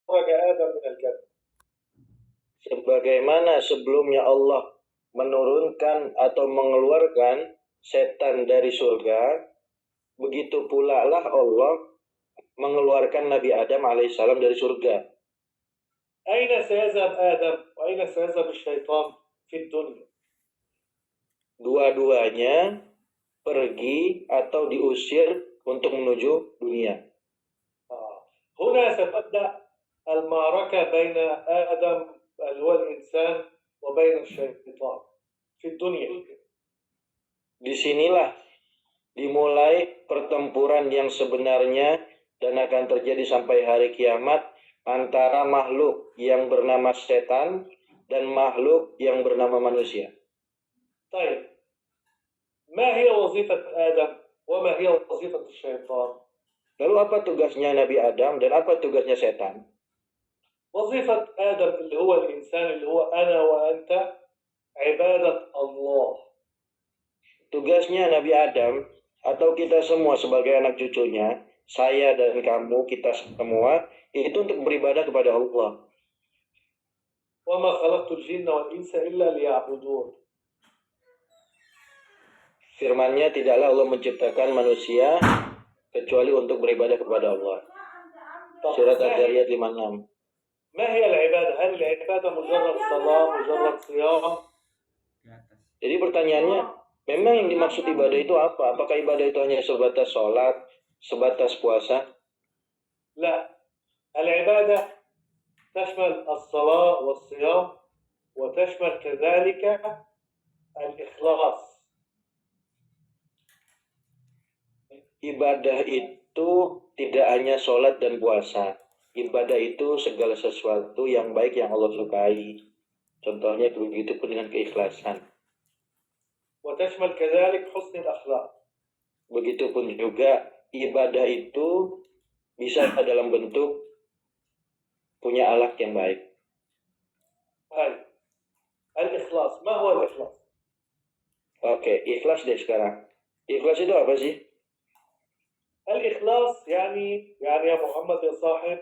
آدم من الجنة. Sebagaimana sebelumnya Allah menurunkan atau mengeluarkan setan dari surga, begitu pula lah Allah mengeluarkan Nabi Adam alaihissalam dari surga. أين سيذهب آدم وأين سيذهب الشيطان في الدنيا؟ Dua-duanya pergi atau diusir untuk menuju dunia. هنا ستبدأ المعركة بين آدم اللي هو الإنسان وبين الشيطان في الدنيا. Disinilah dimulai pertempuran yang sebenarnya dan akan terjadi sampai hari kiamat antara makhluk yang bernama setan dan makhluk yang bernama manusia. طيب ما هي وظيفة آدم وما هي وظيفة الشيطان؟ Lalu apa tugasnya Nabi Adam dan apa tugasnya setan? وظيفة آدم اللي هو الإنسان اللي هو أنا وأنت عبادة الله. Tugasnya Nabi Adam atau kita semua sebagai anak cucunya, saya dan kamu, kita semua, itu untuk beribadah kepada Allah. وَمَا خَلَقْتُ الْجِنَّ وَالْإِنسَ إِلَّا لِيَعْبُدُونِ. Firman-Nya, tidaklah Allah menciptakan manusia kecuali untuk beribadah kepada Allah. Surat Al-Zariyat 56. ما هي العبادة؟ هل العبادة مجرد صلاة مجرد صيام؟ Jadi pertanyaannya, memang yang dimaksud ibadah itu apa? Apakah ibadah itu hanya sebatas sholat, sebatas puasa? لا، العبادة تشمل الصلاة والصيام وتشمل كذلك الإخلاص. Ibadah itu tidak hanya sholat dan puasa. Ibadah itu segala sesuatu yang baik yang Allah sukai. Contohnya begitu pun dengan keikhlasan. وتشمل كذلك حسن الأخلاق. Begitupun juga ibadah itu bisa dalam bentuk punya akhlak yang baik. الإخلاص، ما هو الإخلاص؟ Oke, ikhlas deh sekarang. Ikhlas itu apa sih? الإخلاص يعني يا محمد يا صاحب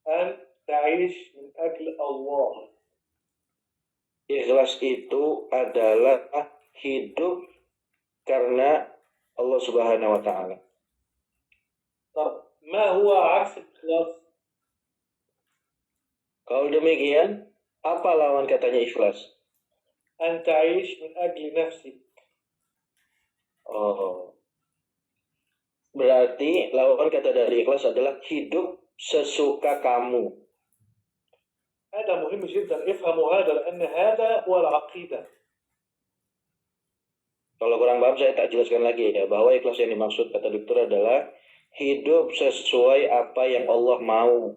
أن تعيش من أجل الله. Ikhlas itu adalah hidup karena Allah Subhanahu wa taala. طب ما هو عكس الإخلاص؟ Kalau demikian, apa lawan katanya ikhlas? أن تعيش من أجل نفسك. Oh. Berarti lawan kata dari ikhlas adalah hidup sesuka kamu. هذا مهم جدا، افهموا هذا لأن هذا هو العقيدة. Kalau kurang paham saya tak jelaskan lagi ya, bahwa ikhlas yang dimaksud kata dokter adalah hidup sesuai apa yang Allah mau.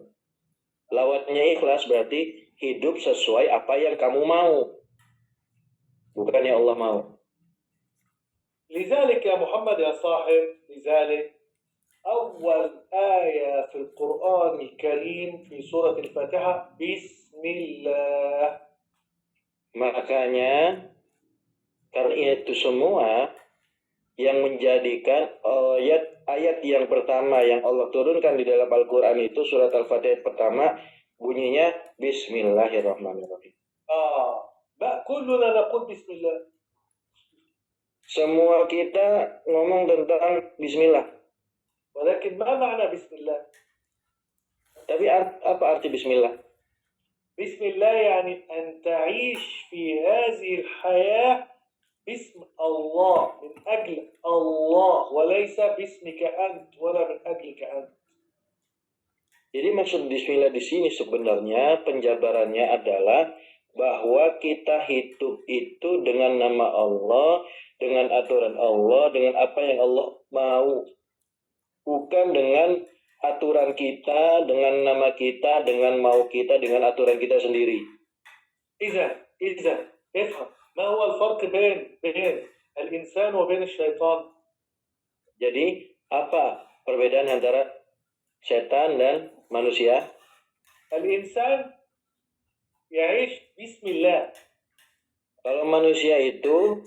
Lawannya ikhlas berarti hidup sesuai apa yang kamu mau, bukan yang Allah mau. لذلك يا محمد يا صاحب، لذلك أول آية في القرآن الكريم في سورة الفاتحة بسم الله. Makanya karena itu semua yang menjadikan ayat yang pertama yang Allah turunkan di dalam Al-Quran itu surat Al-Fatihah pertama bunyinya Bismillahirrahmanirrahim. كلنا نقول بسم الله. Semua kita ngomong tentang Bismillah. ولكن ما معنى بسم الله؟ Tapi apa arti Bismillah? بسم الله يعني أن تعيش في هذه الحياة باسم الله، من أجل الله، وليس باسمك أنت ولا من أجلك أنت. Jadi maksud Bismillah di sini sebenarnya penjabarannya adalah bahwa kita hidup itu dengan nama Allah, dengan aturan Allah, dengan apa yang Allah mau. Bukan dengan aturan kita, dengan nama kita, dengan mau kita, dengan aturan kita sendiri. إذا افهم ما هو الفرق بين الإنسان وبين الشيطان. Jadi apa perbedaan antara setan dan manusia? الإنسان يعيش بسم الله. Kalau manusia itu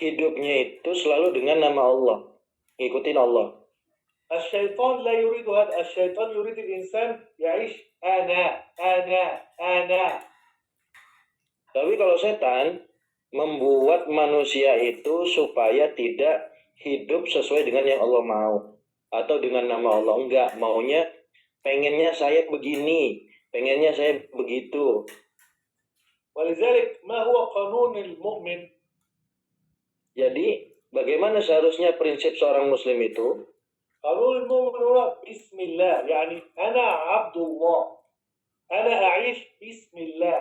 hidupnya itu selalu dengan nama Allah, ngikutin Allah. الشيطان لا يريد هذا، الشيطان يريد الإنسان يعيش ana. Tapi kalau setan membuat manusia itu supaya tidak hidup sesuai dengan yang Allah mau atau dengan nama Allah. Enggak, maunya pengennya saya begini, pengennya saya begitu. ولذلك ما هو قانون المؤمن؟ Jadi bagaimana seharusnya prinsip seorang muslim itu? قانون المؤمن هو بسم الله، يعني أنا عبد الله، أنا أعيش بسم الله.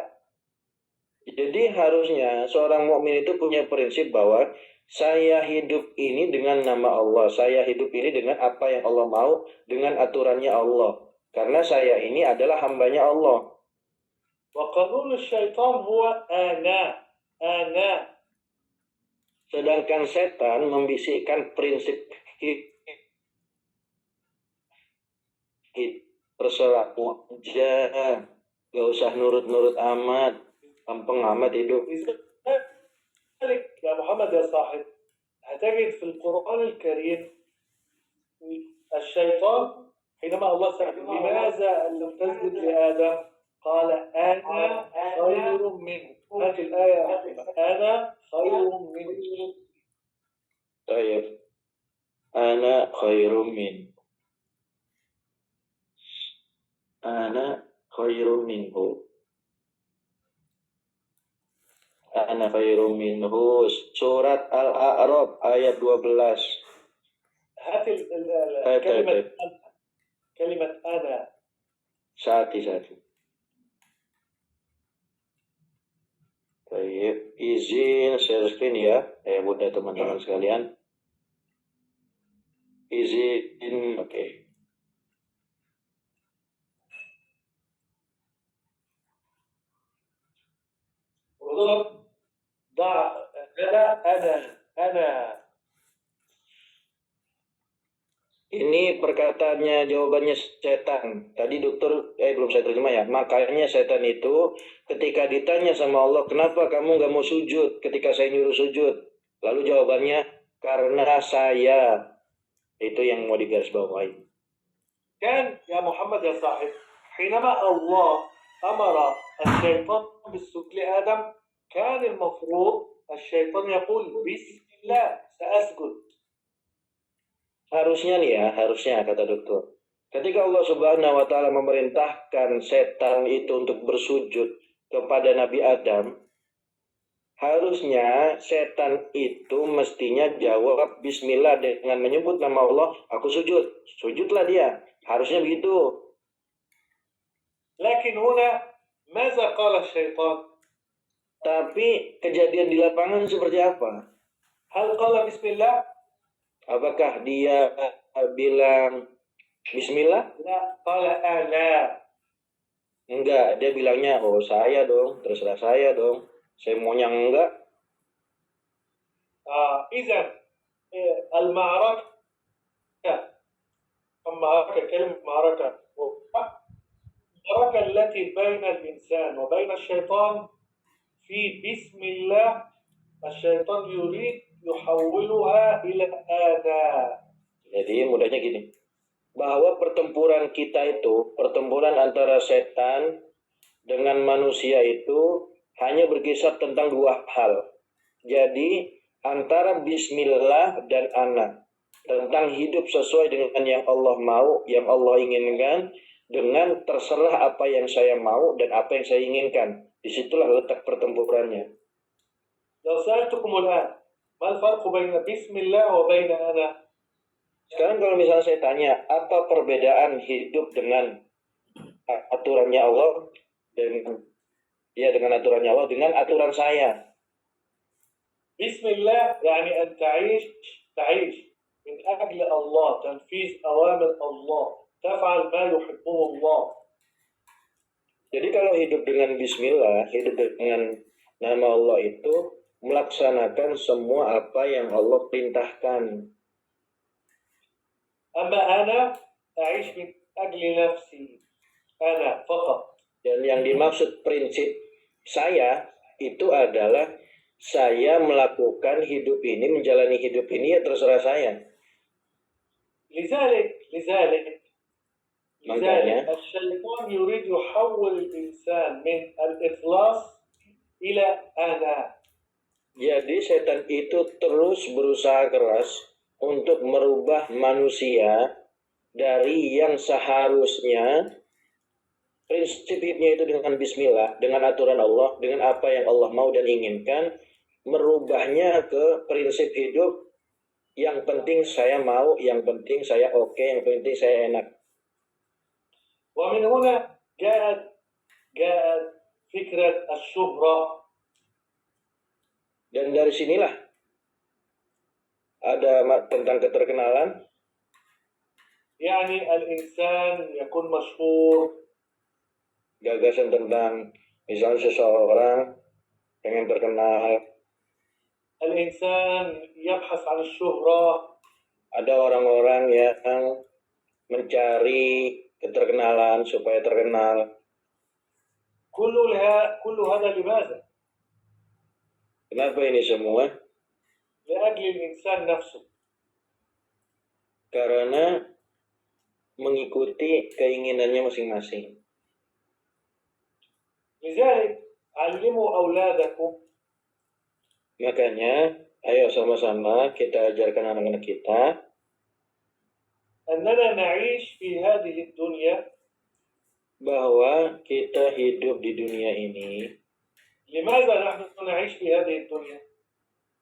Jadi harusnya seorang mukmin itu punya prinsip bahwa saya hidup ini dengan nama Allah, saya hidup ini dengan apa yang Allah mau, dengan aturannya Allah. Karena saya ini adalah hambanya Allah. وقانون الشيطان هو أنا. Sedangkan setan membisikkan prinsip terserah aja, gak usah nurut-nurut amat, gampang amat hidup. لذلك يا محمد يا صاحب هتجد في القرآن الكريم الشيطان حينما الله سأل لماذا لم تسجد لآدم قال أنا خير منه. هذه الآية أنا خير منه. طيب أنا خير منه، أنا خير منه، أنا خير منه. Surat Al-A'raf ayat 12. هات كلمة أنا. Satu. Baik, izin share screen ya, Bunda teman-teman sekalian. Izin, oke. ضع أنا. Ini perkataannya, jawabannya setan. Tadi dokter, belum saya terjemah ya. Makanya setan itu ketika ditanya sama Allah, kenapa kamu nggak mau sujud ketika saya nyuruh sujud? Lalu jawabannya, karena saya. Itu yang mau digarisbawahi. كان يا محمد يا صاحب حينما الله أمر الشيطان بالسجود لآدم كان المفروض الشيطان يقول بسم الله سأسجد. Harusnya kata dokter, ketika Allah Subhanahu wa Ta'ala memerintahkan setan itu untuk bersujud kepada Nabi Adam, harusnya setan itu mestinya jawab bismillah dengan menyebut nama Allah, aku sujud. Sujudlah dia. Harusnya begitu. لكن هنا ماذا قال الشيطان؟ Tapi kejadian di lapangan seperti apa? هل قال بسم الله؟ Apakah dia bilang bismillah? لا، قال أنا. Enggak, dia bilangnya, oh saya dong, terserah saya dong. Saya maunya enggak. إذا المعركة كلمة معركة المعركة التي بين الإنسان وبين الشيطان في بسم الله الشيطان يريد يحولها إلى أنا. Jadi mudahnya gini, bahwa pertempuran kita itu, pertempuran antara setan dengan manusia itu hanya berkisar tentang dua hal. Jadi antara bismillah dan ana, tentang hidup sesuai dengan yang Allah mau, yang Allah inginkan, dengan terserah apa yang saya mau dan apa yang saya inginkan. Disitulah letak pertempurannya. لو سألتكم الآن ما الفرق بين بسم الله وبين أنا؟ Sekarang kalau misalnya saya tanya, apa perbedaan hidup dengan aturannya Allah dengan aturannya Allah dengan aturan saya? بسم الله يعني أن تعيش من أجل الله، تنفيذ أوامر الله، تفعل ما يحبه الله. Jadi kalau hidup dengan bismillah, hidup dengan nama Allah itu melaksanakan semua apa yang Allah perintahkan. أما أنا أعيش من أجل نفسي أنا فقط. Dan yang dimaksud prinsip saya itu adalah saya melakukan hidup ini, menjalani hidup ini ya terserah saya. لذلك Makanya, لذلك الشيطان يريد يحول الإنسان من الإخلاص إلى أنا. jadi setan itu terus berusaha keras untuk merubah manusia dari yang seharusnya prinsip hidupnya itu dengan bismillah, dengan aturan Allah, dengan apa yang Allah mau dan inginkan, merubahnya ke prinsip hidup yang penting saya mau, yang penting saya oke, yang penting saya enak. ومن هنا جاءت فكرة الشهرة. Dan dari sinilah ada tentang keterkenalan. يعني الإنسان يكون مشهور. Gagasan tentang misalnya seseorang pengen terkenal. الإنسان يبحث عن الشهرة. Ada orang-orang yang mencari keterkenalan supaya terkenal. كل هذا لماذا؟ Kenapa ini semua? لأجل الإنسان نفسه. Karena mengikuti keinginannya masing-masing. لذلك علموا أولادكم. Makanya, ayo sama-sama kita ajarkan anak-anak kita أننا نعيش في هذه الدنيا. bahwa kita hidup di dunia ini. لماذا نحن نعيش في هذه الدنيا؟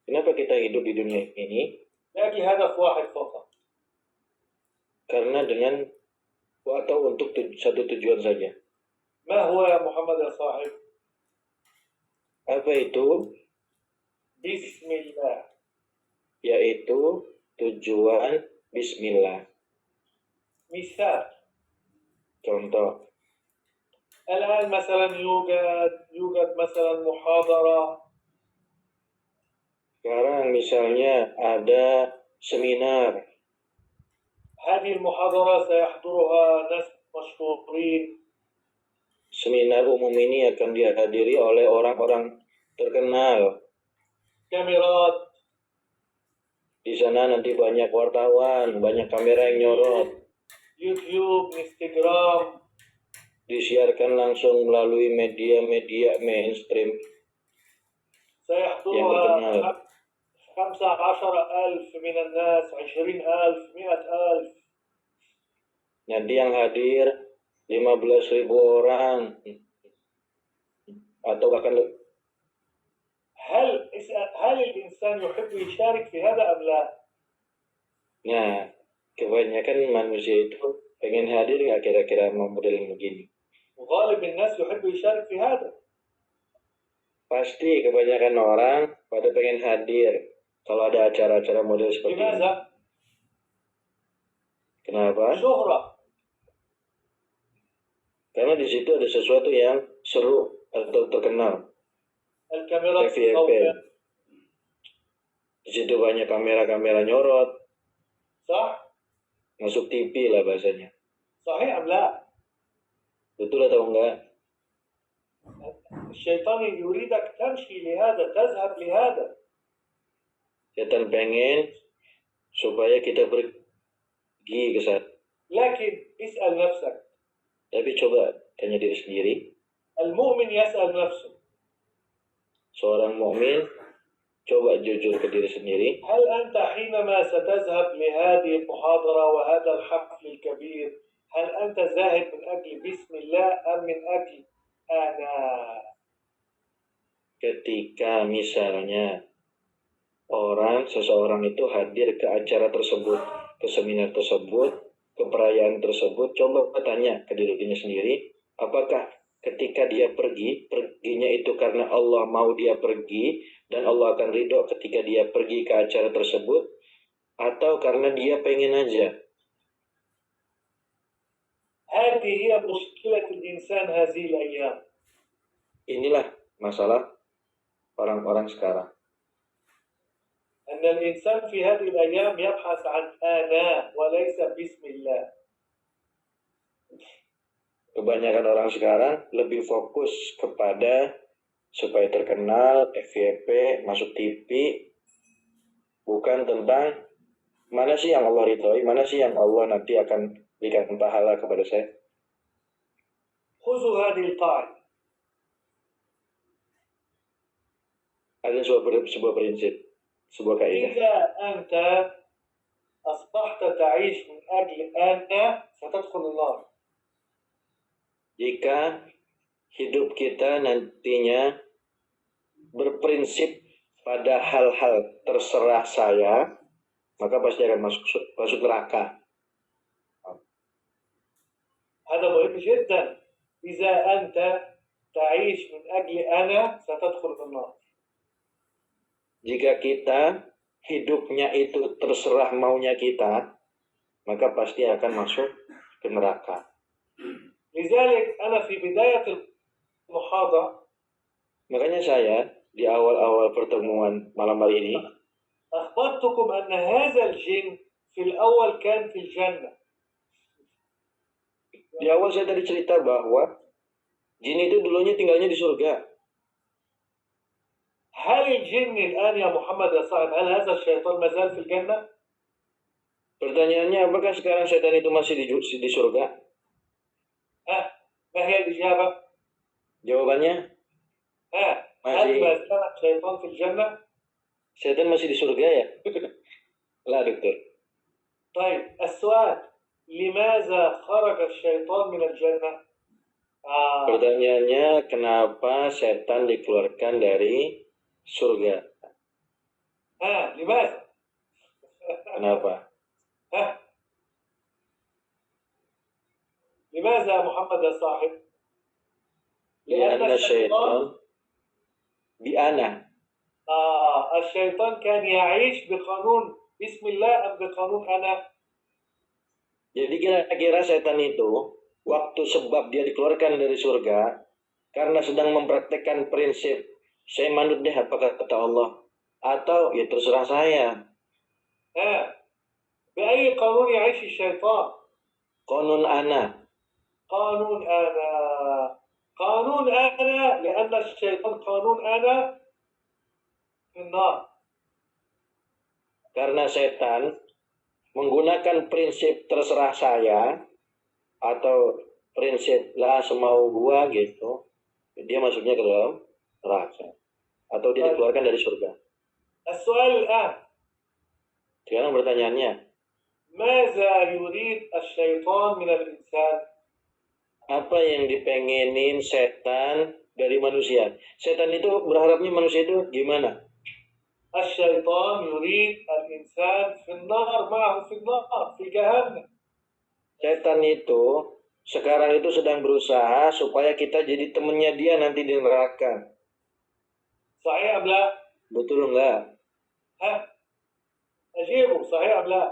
Kenapa kita hidup di dunia ini? لأجل هدف واحد فقط. Karena dengan atau untuk satu tujuan saja. ما هو يا محمد يا صاحب؟ Apa itu? بسم الله. Yaitu tujuan Bismillah. مثال. Contoh, الآن مثلا يوجد مثلا محاضرة. sekarang misalnya ada seminar. هذه المحاضرة سيحضرها ناس مشهورين. Seminar umum ini akan dihadiri oleh orang-orang terkenal. كاميرات. Di sana nanti banyak wartawan, banyak kamera yang nyorot. يوتيوب، انستغرام. Disiarkan langsung melalui media-media mainstream. سيحضرها 15,000 من الناس، 20,000، 100,000. Nanti yang hadir 15.000 orang atau bahkan هل الإنسان يحب يشارك في هذا أم لا؟ Nah, kebanyakan manusia itu pengen hadir nggak kira-kira model begini? غالب الناس يحب يشارك في هذا. Pasti kebanyakan orang pada pengen hadir kalau ada acara-acara model seperti ini. لماذا؟ Kenapa? شهرة. Karena di situ ada sesuatu yang seru atau terkenal. الكاميرات FVP. الصوتية. Di situ banyak kamera-kamera nyorot, صح؟ masuk TV lah bahasanya. صحيح أم لا؟ Betul atau enggak? الشيطان يريدك تمشي لهذا، تذهب لهذا. Setan pengen supaya kita pergi ke sana. لكن اسأل نفسك. Tapi coba tanya diri sendiri. المؤمن يسأل نفسه. Seorang mukmin coba jujur ke diri sendiri. هل أنت حينما ستذهب لهذه المحاضرة وهذا الحفل الكبير، هل أنت ذاهب من أجل بسم الله أم من أجل أنا؟ Ketika misalnya seseorang itu hadir ke acara tersebut, ke seminar tersebut, ke perayaan tersebut, coba tanya ke dirinya sendiri, apakah ketika dia perginya itu karena Allah mau dia pergi dan Allah akan ridho ketika dia pergi ke acara tersebut, atau karena dia pengen aja. هذه هي مشكلة الإنسان هذه الأيام. Inilah masalah orang-orang sekarang. أن الإنسان في هذه الأيام يبحث عن أنا وليس بسم الله. Kebanyakan orang sekarang lebih fokus kepada supaya terkenal, FYP, masuk TV, bukan tentang mana sih yang Allah ridhoi, mana sih yang Allah nanti akan berikan pahala kepada saya. خذوا هذه القاعدة. Ada sebuah prinsip, sebuah kaidah. إذا أنت أصبحت تعيش من أجل أنا ستدخل النار. Jika hidup kita nantinya berprinsip pada hal-hal terserah saya, maka pasti akan masuk neraka. هذا مهم جدا. إذا أنت تعيش من أجل أنا ستدخل النار. Jika kita hidupnya itu terserah maunya kita, maka pasti akan masuk ke neraka. لذلك أنا في بداية المحاضرة Makanya saya di awal-awal pertemuan malam hari ini أخبرتكم أن هذا الجن في الأول كان في الجنة. Di awal saya tadi cerita bahwa jin itu dulunya tinggalnya di surga. هل الجن الآن يا محمد يا صاحب هل هذا الشيطان ما زال في الجنة؟ Pertanyaannya, apakah sekarang setan itu masih di surga? ما هي الإجابة؟ Jawabannya, هل masih. ما زال الشيطان في الجنة؟ Setan masih di surga ya? Lah, dokter. طيب السؤال لماذا خرج الشيطان من الجنة؟ Pertanyaannya, kenapa setan dikeluarkan dari surga? لماذا؟ Kenapa? لماذا يا محمد يا صاحب؟ لأن الشيطان بأنا. الشيطان كان يعيش بقانون بسم الله أم بقانون أنا؟ Jadi kira-kira setan itu waktu sebab dia dikeluarkan dari surga karena sedang mempraktekkan prinsip saya manut deh apa kata Allah, atau ya terserah saya. بأي قانون يعيش الشيطان؟ Qanun ana. قانون أنا. قانون أنا لأن الشيطان قانون أنا في النار. Karena setan menggunakan prinsip terserah saya atau prinsip lah semau gua gitu, dia masuknya ke dalam neraka atau dia dikeluarkan dari surga. السؤال الآن Sekarang pertanyaannya, ماذا يريد الشيطان من الإنسان؟ apa yang dipengenin setan dari manusia? Setan itu berharapnya manusia itu gimana? الشيطان يريد الإنسان في النار معه في النار في جهنم. Setan itu sekarang itu sedang berusaha supaya kita jadi temennya dia nanti di neraka. صحيح أم لا؟ Betul enggak? أجيبوا صحيح أم لا؟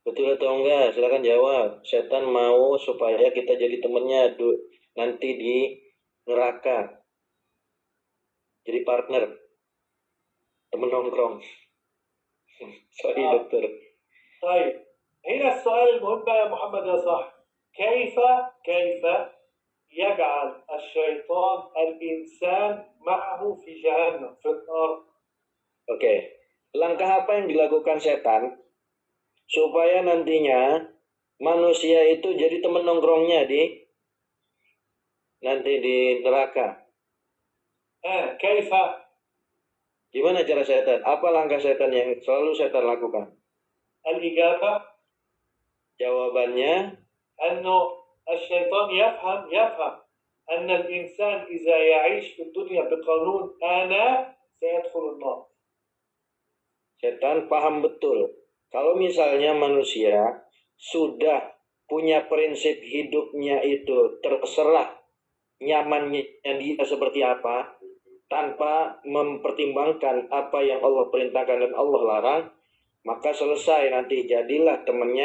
Betul atau enggak? Silakan jawab. Setan mau supaya kita jadi temennya nanti di neraka. Jadi partner. Temen nongkrong. Sorry dokter. طيب هنا السؤال المهم بقى يا محمد يا صاحبي كيف يجعل الشيطان الإنسان معه في جهنم في النار؟ Oke. Langkah apa yang dilakukan setan supaya nantinya manusia itu jadi temen nongkrongnya nanti di neraka? كيف؟ Gimana cara setan? Apa langkah setan yang selalu setan lakukan? الإجابة Jawabannya, أنه الشيطان يفهم أن الإنسان إذا يعيش في الدنيا بقانون أنا سيدخل النار. setan paham betul kalau misalnya manusia sudah punya prinsip hidupnya itu terserah nyamannya dia seperti apa tanpa mempertimbangkan apa yang Allah perintahkan dan Allah larang, maka selesai nanti jadilah temen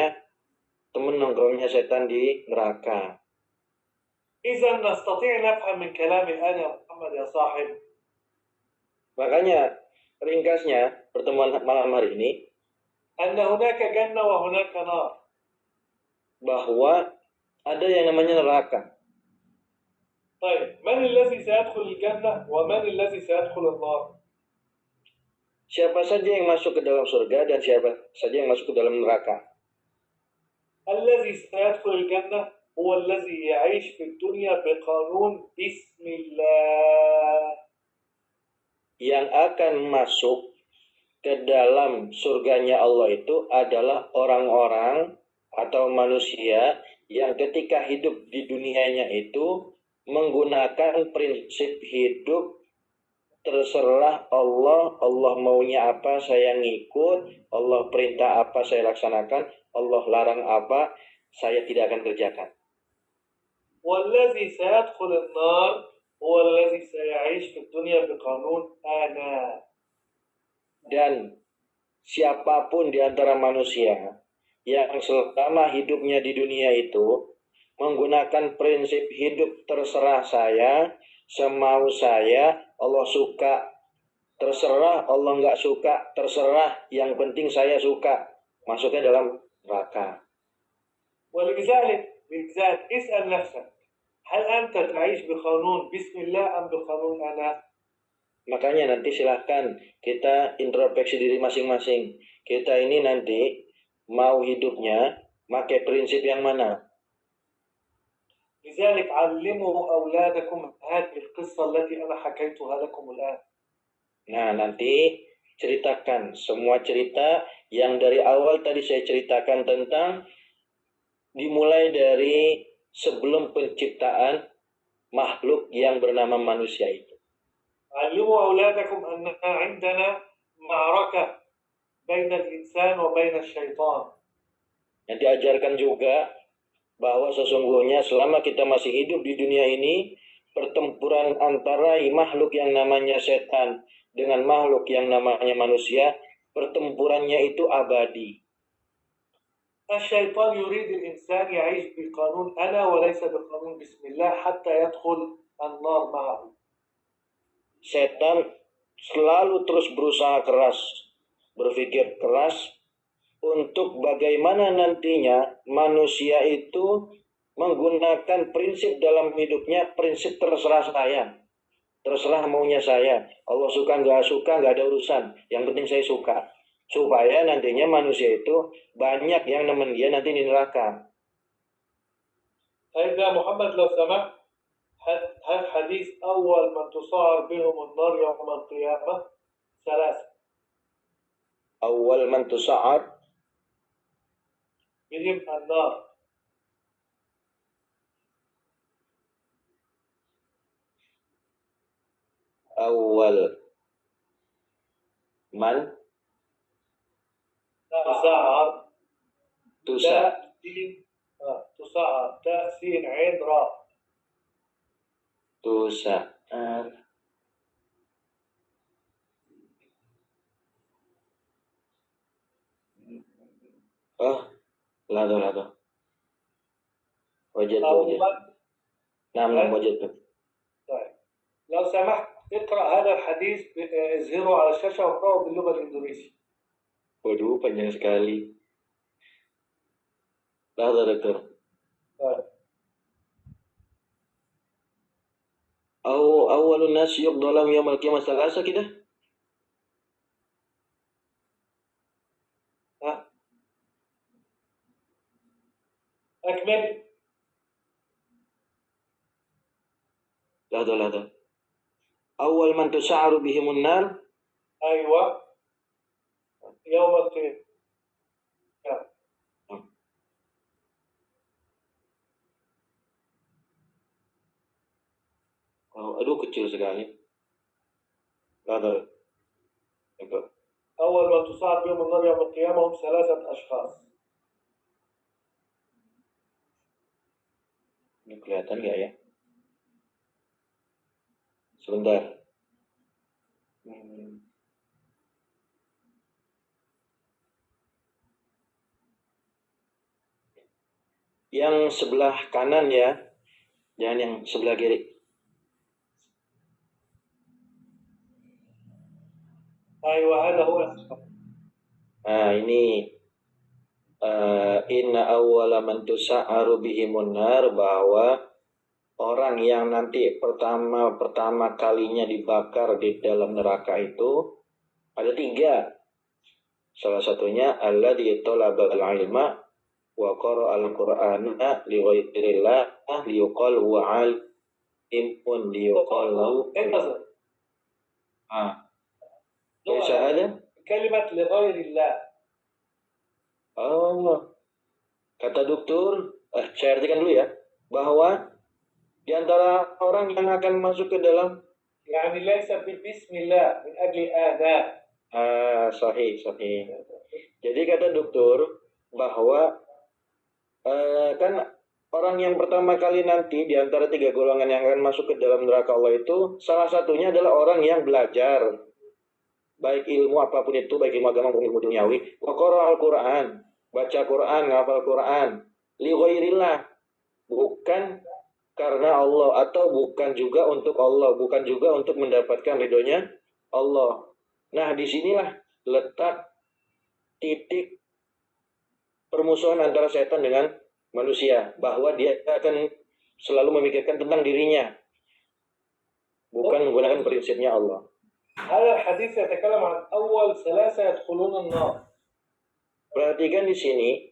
nongkrongnya setan di neraka. إذا نستطيع نفهم من كلام الآن يا محمد يا صاحب. Makanya ringkasnya pertemuan malam hari ini أن هناك جنة وهناك نار. bahwa ada yang namanya neraka. طيب من الذي سيدخل الجنة ومن الذي سيدخل النار؟ Siapa saja yang masuk ke dalam surga dan siapa saja yang masuk ke dalam neraka. الذي سيدخل الجنة هو الذي يعيش في الدنيا بقانون بسم الله. Yang akan masuk ke dalam surganya Allah itu adalah orang-orang atau manusia yang ketika hidup di dunianya itu menggunakan prinsip hidup terserah Allah, Allah maunya apa saya ngikut, Allah perintah apa saya laksanakan, Allah larang apa saya tidak akan kerjakan. والذي سيدخل النار هو الذي سيعيش في الدنيا بقانون أنا. Dan siapapun di antara manusia yang selama hidupnya di dunia itu menggunakan prinsip hidup terserah saya, semau saya, Allah suka, terserah, Allah nggak suka, terserah, yang penting saya suka, masuknya dalam neraka. ولذلك اسأل نفسك هل أنت تعيش بقانون بسم الله أم بقانون أنا؟ Makanya nanti silahkan kita introspeksi diri masing-masing. Kita ini nanti mau hidupnya pakai prinsip yang mana? لذلك علموا أولادكم هذه القصة التي أنا حكيتها لكم الآن. Nah, nanti ceritakan semua cerita yang dari awal tadi saya ceritakan tentang dimulai dari sebelum penciptaan makhluk yang bernama manusia itu. علموا أولادكم أن عندنا معركة بين الإنسان وبين الشيطان. Yang diajarkan juga bahwa sesungguhnya selama kita masih hidup di dunia ini, pertempuran antara makhluk yang namanya setan dengan makhluk yang namanya manusia, pertempurannya itu abadi. الشيطان يريد الإنسان يعيش بقانون أنا وليس بقانون بسم الله حتى يدخل النار معه. Setan selalu terus berusaha keras, berpikir keras untuk bagaimana nantinya manusia itu menggunakan prinsip dalam hidupnya, prinsip terserah saya, terserah maunya saya. Allah suka nggak ada urusan, yang penting saya suka. Supaya nantinya manusia itu banyak yang nemen dia nanti di neraka. طيب يا محمد لو سمحت هل حديث أول من تصعر بهم النار يوم القيامة ثلاثة. Awal man tusa'ar بهم النار. awal man تصعر tusa تصعر تاء سين عين راء. tusa'ar lado wajad أول. nam wajad. طيب لو سمحت اقرأ هذا الحديث اظهره على الشاشة واقرأه باللغة الإندونيسية. Waduh, panjang sekali. Lado dokter. طيب. Awalun nas yuqdalam yaumil qiyamah salasa kida. أكمل. Lado. Awal man tusa'aru bihimun nar. أيوة يوم القيامة. Aduh, kecil sekali. Lado. أول من تصعد بهم النار يوم القيامة هم ثلاثة أشخاص. Ini kelihatan nggak ya? Sebentar. Yang sebelah kanan ya, jangan yang sebelah kiri. أيوة هذا هو. Nah ini inna awwala man tusa'aru bihimun nar, bahwa orang yang nanti pertama kalinya dibakar di dalam neraka itu ada 3. Salah satunya alladzi talabal ilma, wa qara'al Qur'ana li ghairillah liyuqal huwa alimun liyuqal lahu. انتظر. Bisa ada? كلمة لغير الله. Kata dokter, saya artikan dulu ya, bahwa di antara orang yang akan masuk ke dalam يعني ليس بسم الله من أجل آداء. sahih. Jadi kata dokter bahwa kan orang yang pertama kali nanti di antara 3 golongan yang akan masuk ke dalam neraka Allah itu salah satunya adalah orang yang belajar baik ilmu apapun itu, baik ilmu agama maupun ilmu duniawi, wa qara'al Qur'an, baca Quran, ngafal Quran, li ghairillah, bukan karena Allah atau bukan juga untuk Allah, bukan juga untuk mendapatkan ridhonya Allah. Nah, disinilah letak titik permusuhan antara setan dengan manusia, bahwa dia akan selalu memikirkan tentang dirinya, bukan menggunakan prinsipnya Allah. هذا الحديث يتكلم عن أول 3 يدخلون النار. Perhatikan di sini,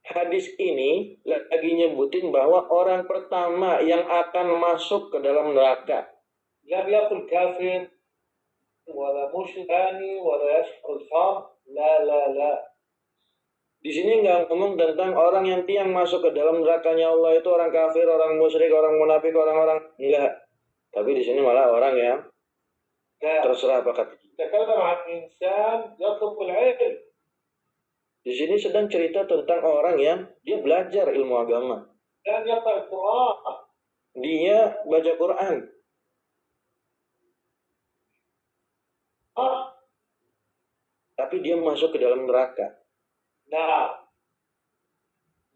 hadis ini lagi nyebutin bahwa orang pertama yang akan masuk ke dalam neraka. لم يقل كافر ولا مشركاني ولا يشرب الخمر. لا. Di sini nggak ngomong tentang orang yang masuk ke dalam nerakanya Allah itu orang kafir, orang musyrik, orang munafik, orang-orang enggak. Tapi di sini malah orang yang terserah apa kata. تكلم عن إنسان يطلب العلم. Di sini sedang cerita tentang orang yang dia belajar ilmu agama. كان يقرأ القرآن. Dia baca Quran. Tapi dia masuk ke dalam neraka. نعم.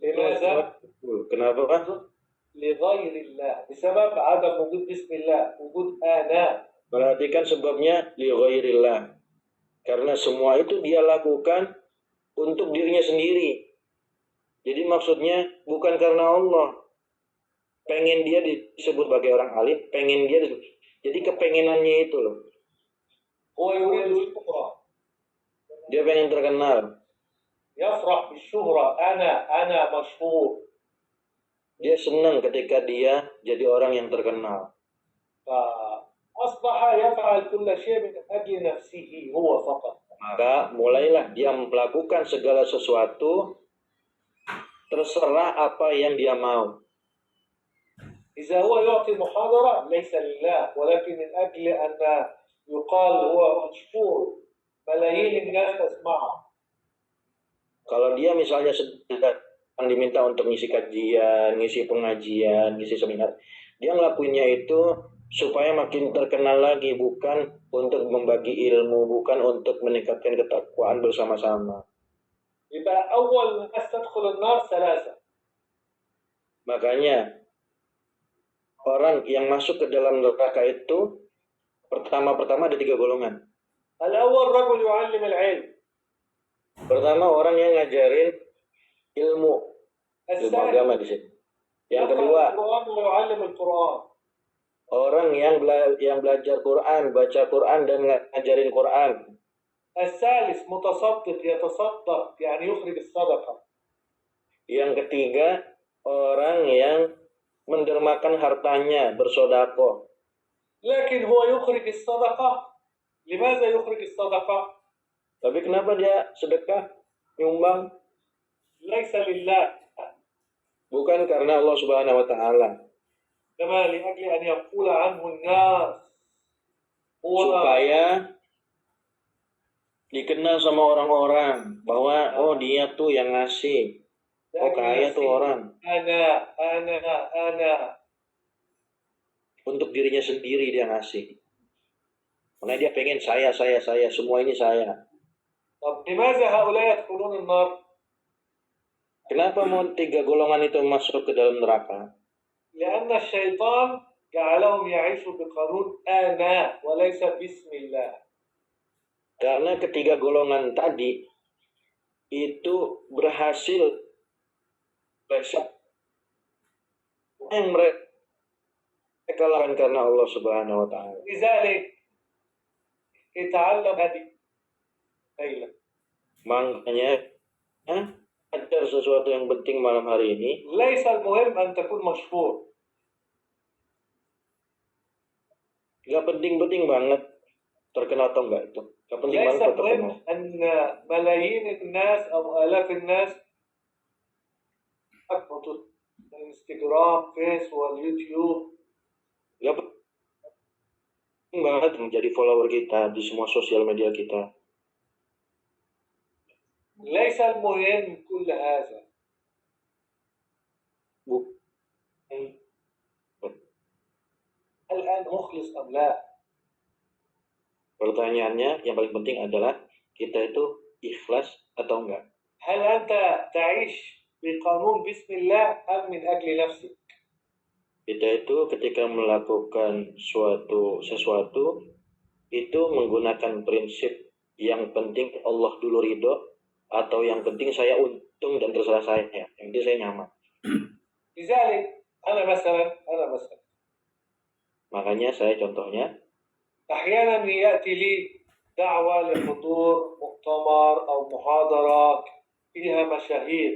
لماذا؟ Kenapa? لغير الله بسبب عدم وجود بسم الله، وجود آناء. Perhatikan sebabnya li ghairillah. Karena semua itu dia lakukan untuk dirinya sendiri. Jadi maksudnya bukan karena Allah. Pengen dia disebut sebagai orang alim, pengen dia disebut. Jadi kepengenannya itu loh. هو يريد الشهرة. Dia pengen terkenal. يفرح بالشهرة. أنا مشهور. Dia senang ketika dia jadi orang yang terkenal. فأصبح يفعل كل شيء من أجل نفسه هو فقط. Maka mulailah dia melakukan segala sesuatu terserah apa yang dia mau. إذا هو يعطي محاضرة ليس لله ولكن من أجل أن يقال هو مشهور ملايين الناس تسمعه. Kalau dia misalnya sedang diminta untuk ngisi kajian, ngisi pengajian, ngisi seminar, dia ngelakuinnya itu supaya makin terkenal lagi, bukan untuk membagi ilmu, bukan untuk meningkatkan ketakwaan bersama-sama. يبقى أول ناس تدخل النار 3. Makanya orang yang masuk ke dalam neraka itu pertama ada 3 golongan. الأول رجل يعلم العلم. Pertama orang yang ngajarin ilmu agama di sini. Yang kedua يعلم القرآن. orang yang belajar Quran, baca Quran dan ngajarin Quran. الثالث متصدق يتصدق يعني يخرج الصدقة. Yang ketiga orang yang mendermakan hartanya, bersedekah. لكن هو يخرج الصدقة. لماذا يخرج الصدقة؟ Tapi kenapa dia sedekah, nyumbang? ليس لله. Bukan karena Allah Subhanahu wa taala. كما لأجل أن يقول عنه الناس supaya dikenal sama orang-orang bahwa oh dia tuh yang ngasih, oh kaya tuh orang. Ana. Untuk dirinya sendiri dia ngasih. Makanya dia pengen saya, semua ini saya. لماذا هؤلاء يدخلون النار؟ Kenapa mau 3 golongan itu masuk ke dalam neraka? لأن الشيطان جعلهم يعيشوا بقانون أنا وليس باسم الله. Karena ketiga golongan tadi itu berhasil yang mereka lakukan karena Allah Subhanahu wa taala. لذلك يتعلم هذه. Makanya belajar sesuatu yang penting malam hari ini, ليس المهم أن تكون مشهور. nggak penting-penting banget terkenal atau enggak itu. Nggak penting ليس banget terkenal. المهم أن ملايين الناس أو آلاف الناس أكبر الانستغرام فيس واليوتيوب. Nggak penting banget menjadi follower kita di semua sosial media kita. ليس المهم كل هذا. الآن مخلص أم لا؟ Pertanyaannya yang paling penting adalah kita itu ikhlas atau enggak. هل أنت تعيش بقانون بسم الله أم من أجل نفسك؟ Kita itu ketika melakukan sesuatu itu menggunakan prinsip yang penting Allah dulu ridho atau yang penting saya untung dan terserah saya, yang penting saya nyaman. لذلك أنا مثلا Makanya saya contohnya أحيانا يأتي لي دعوة لحضور مؤتمر أو محاضرة فيها مشاهير.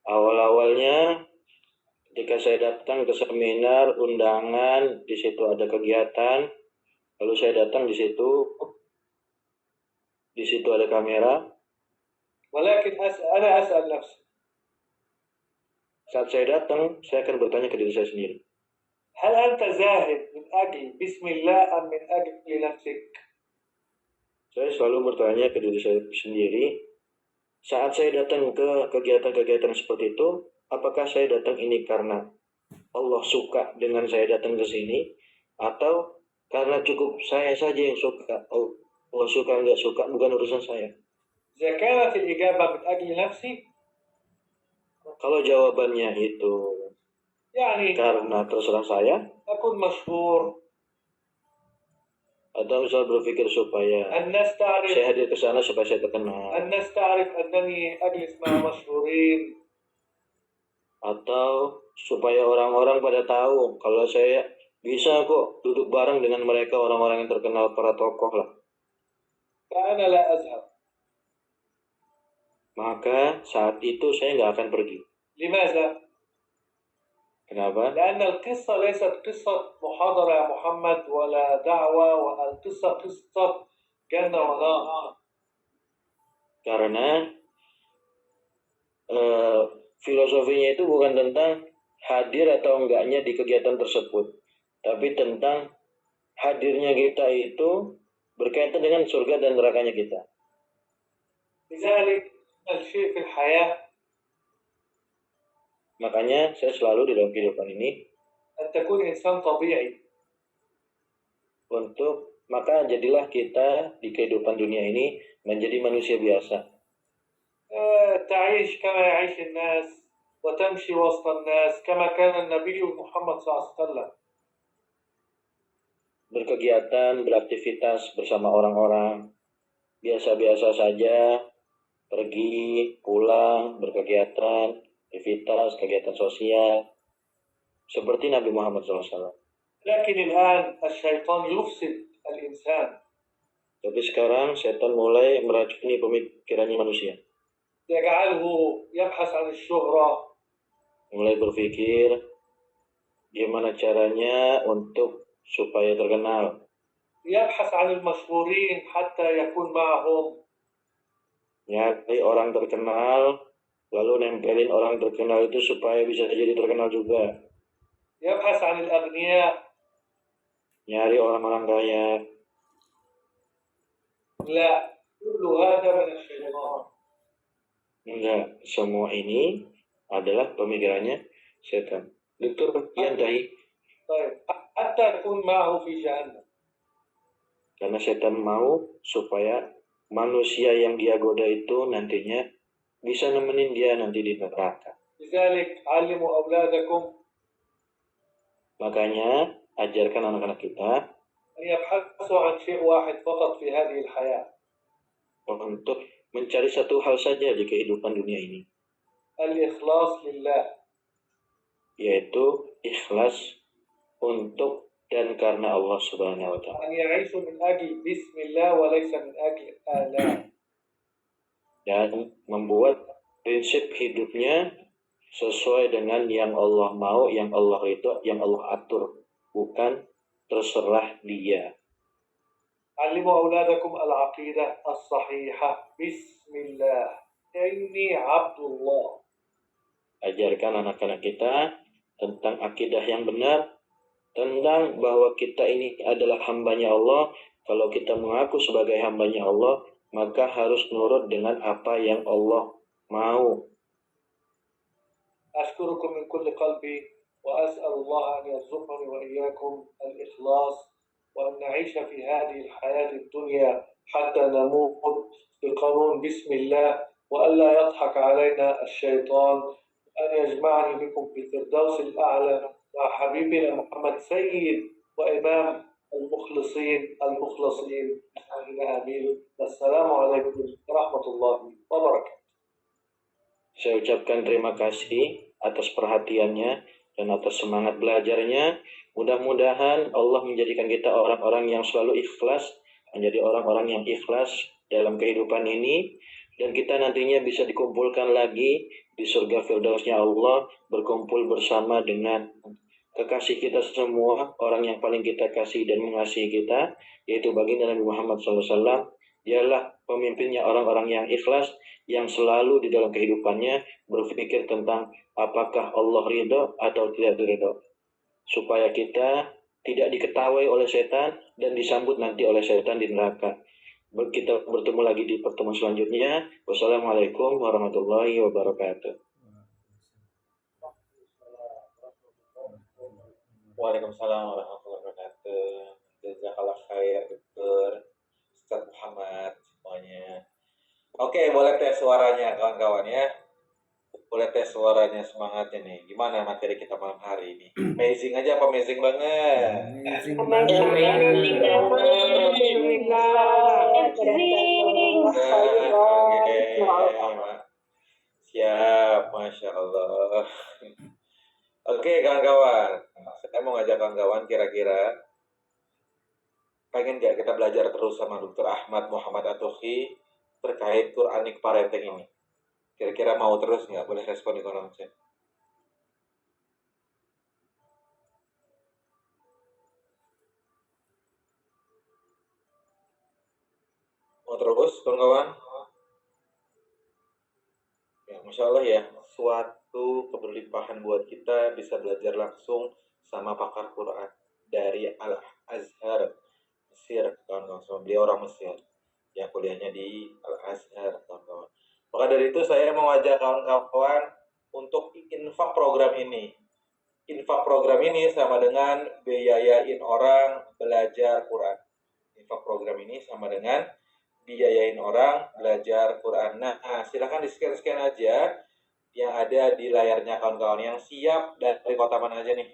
awalnya ketika saya datang ke seminar undangan, di situ ada kegiatan, lalu saya datang di situ ada kamera. ولكن أنا أسأل نفسي Saat saya datang, saya akan bertanya ke diri saya sendiri, هل أنت زاهد من أجل بسم الله أم من أجل نفسك؟ saya selalu bertanya ke diri saya sendiri, saat saya datang ke kegiatan-kegiatan seperti itu, apakah saya datang ini karena Allah suka dengan saya datang ke sini, atau karena cukup saya saja yang suka, Allah suka nggak suka bukan urusan saya. إذا كانت الإجابة من أجل نفسي Kalau jawabannya itu يعني karena terserah saya, أكون مشهور، atau misal berpikir supaya الناس تعرف saya hadir ke sana supaya saya terkenal, الناس تعرف أنني أجلس مع مشهورين، atau supaya orang-orang pada tahu kalau saya bisa kok duduk bareng dengan mereka orang-orang yang terkenal, para tokoh lah, فأنا لا أذهب. maka saat itu saya nggak akan pergi. لماذا؟ Kenapa? لأن القصة ليست قصة محاضرة يا محمد ولا دعوة، والقصة قصة جنة ونار. Karena filosofinya itu bukan tentang hadir atau enggaknya di kegiatan tersebut, tapi tentang hadirnya kita itu berkaitan dengan surga dan nerakanya kita. لذلك الشيء في الحياة Makanya saya selalu di dalam kehidupan ini أن تكون إنسان طبيعي. maka jadilah kita di kehidupan dunia ini menjadi manusia biasa. تعيش كما يعيش الناس وتمشي وسط الناس كما كان النبي محمد صلى الله عليه وسلم. Berkegiatan, beraktivitas bersama orang-orang, biasa-biasa saja, pergi, pulang, berkegiatan, aktivitas, kegiatan sosial, seperti Nabi Muhammad SAW. لكن الآن الشيطان يفسد الإنسان. Tapi sekarang setan mulai meracuni pemikirannya manusia. يجعله يبحث عن الشهرة. Mulai berpikir gimana caranya untuk supaya terkenal. يبحث عن المشهورين حتى يكون معهم. Nyari orang terkenal, lalu nempelin orang terkenal itu supaya bisa jadi terkenal juga. يبحث عن الأغنياء. Nyari orang-orang kaya. لا، كل هذا من الشيطان. Enggak, semua ini adalah pemikirannya setan. Dokter Yantahi. طيب حتى يكون معه في جهنم. Karena setan mau supaya manusia yang dia goda itu nantinya bisa nemenin dia nanti di neraka. لذلك علموا أولادكم Makanya ajarkan anak-anak kita أن يبحثوا عن شيء واحد فقط في هذه الحياة. untuk mencari satu hal saja di kehidupan dunia ini, الإخلاص لله. yaitu ikhlas untuk dan karena Allah Subhanahu wa Ta'ala. أن يعيشوا من أجل بسم الله وليس من أجل آلام. dan membuat prinsip hidupnya sesuai dengan yang Allah mau, yang Allah ridho, yang Allah atur, bukan terserah dia. علموا أولادكم العقيدة الصحيحة بسم الله إني عبد الله. Ajarkan anak-anak kita tentang akidah yang benar, tentang bahwa kita ini adalah hambanya Allah. Kalau kita mengaku sebagai hambanya Allah, maka harus nurut dengan apa yang Allah mau. أشكركم من كل قلبي وأسأل الله أن يرزقني وإياكم الإخلاص وأن نعيش في هذه الحياة الدنيا حتى نموت بقانون بسم الله وألا يضحك علينا الشيطان أن يجمعني بكم في الفردوس الأعلى مع حبيبنا محمد سيد وإمام المخلصين آمين. السلام عليكم ورحمة الله وبركاته. Saya ucapkan terima kasih atas perhatiannya dan atas semangat belajarnya. Mudah-mudahan Allah menjadikan kita orang-orang yang selalu ikhlas, menjadi orang-orang yang ikhlas dalam kehidupan ini, dan kita nantinya bisa dikumpulkan lagi di surga Firdausnya Allah, berkumpul bersama dengan kekasih kita semua, orang yang paling kita kasih dan mengasihi kita, yaitu baginda Nabi Muhammad SAW. Dialah pemimpinnya orang-orang yang ikhlas, yang selalu di dalam kehidupannya berpikir tentang apakah Allah ridho atau tidak ridho, supaya kita tidak diketahui oleh setan dan disambut nanti oleh setan di neraka. Kita bertemu lagi di pertemuan selanjutnya. Wassalamualaikum warahmatullahi wabarakatuh. Waalaikumsalam warahmatullahi wabarakatuh. Jazakallah khair Dr. Ustaz Muhammad semuanya. Oke, boleh tes suaranya kawan-kawan ya. Boleh tes suaranya, semangatnya nih. Gimana materi kita malam hari ini? Amazing aja apa amazing banget? Siap, Masya Allah. Oke kawan-kawan, saya mau ngajak kawan-kawan kira-kira pengen nggak kita belajar terus sama Dr. Ahmad Muhammad Atuhi terkait Quranic Parenting ini? Kira-kira mau terus nggak? Boleh respon di kolom chat. Mau terus kawan-kawan? Ya, Masya Allah ya, suatu keberlimpahan buat kita bisa belajar langsung sama pakar Quran dari Al-Azhar Mesir, kawan-kawan. Dia orang Mesir yang kuliahnya di Al-Azhar, kawan-kawan. Maka dari itu saya mau ajak kawan-kawan untuk infak program ini. Infak program ini sama dengan biayain orang belajar Quran. Infak program ini sama dengan biayain orang belajar Quran. Nah, silahkan di-scan aja yang ada di layarnya kawan-kawan, yang siap dari kota mana aja nih.